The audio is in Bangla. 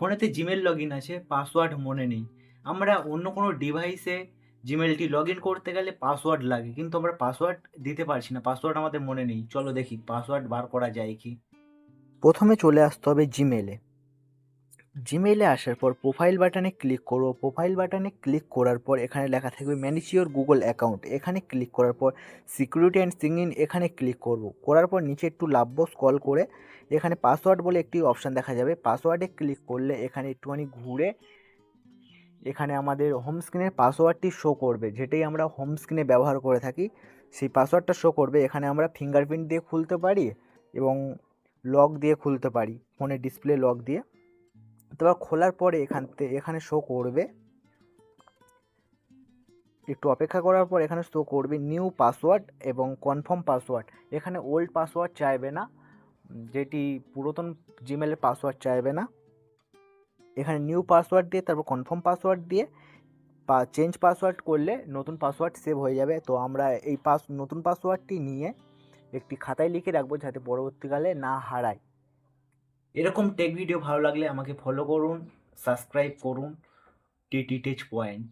ফোনেতে জিমেল লগ ইন আছে, পাসওয়ার্ড মনে নেই। আমরা অন্য কোনো ডিভাইসে জিমেলটি লগ ইন করতে গেলে পাসওয়ার্ড লাগে, কিন্তু আমরা পাসওয়ার্ড দিতে পারছি না, পাসওয়ার্ড আমাদের মনে নেই। চলো দেখি পাসওয়ার্ড বার করা যায় কি। প্রথমে চলে আসতে হবে জিমেলে। জিমেইলে আসার পর প্রোফাইল বাটনে ক্লিক করব। প্রোফাইল বাটনে ক্লিক করার পর এখানে লেখা থাকবে ম্যানেজ ইওর গুগল অ্যাকাউন্ট। এখানে ক্লিক করার পর সিকিউরিটি অ্যান্ড সিগন ইন এখানে ক্লিক করব। করার পর নিচে একটু নামবো, স্ক্রল করে এখানে পাসওয়ার্ড বলে একটি অপশান দেখা যাবে। পাসওয়ার্ডে ক্লিক করলে এখানে একটুখানি ঘুরে এখানে আমাদের হোম স্ক্রিনের পাসওয়ার্ডটি শো করবে, যেটাই আমরা হোম স্ক্রিনে ব্যবহার করে থাকি সেই পাসওয়ার্ডটা শো করবে। এখানে আমরা ফিঙ্গারপ্রিন্ট দিয়ে খুলতে পারি এবং লক দিয়ে খুলতে পারি, ফোনের ডিসপ্লে লক দিয়ে। তারপর খোলার পরে এখানে শো করবে, একটু অপেক্ষা করার পর এখানে শো করবে নিউ পাসওয়ার্ড এবং কনফার্ম পাসওয়ার্ড। এখানে ওল্ড পাসওয়ার্ড চাইবে না, যেটি পুরাতন জিমেলের পাসওয়ার্ড চাইবে না। এখানে নিউ পাসওয়ার্ড দিয়ে তারপর কনফার্ম পাসওয়ার্ড দিয়ে চেঞ্জ পাসওয়ার্ড করলে নতুন পাসওয়ার্ড সেভ হয়ে যাবে। তো আমরা এই নতুন পাসওয়ার্ডটি নিয়ে একটি খাতায় লিখে রাখবো, যাতে পরবর্তীকালে না হারায়। এরকম টেক ভিডিও ভালো লাগলে আমাকে ফলো করুন, সাবস্ক্রাইব করুন টিটি টেচ পয়েন্ট।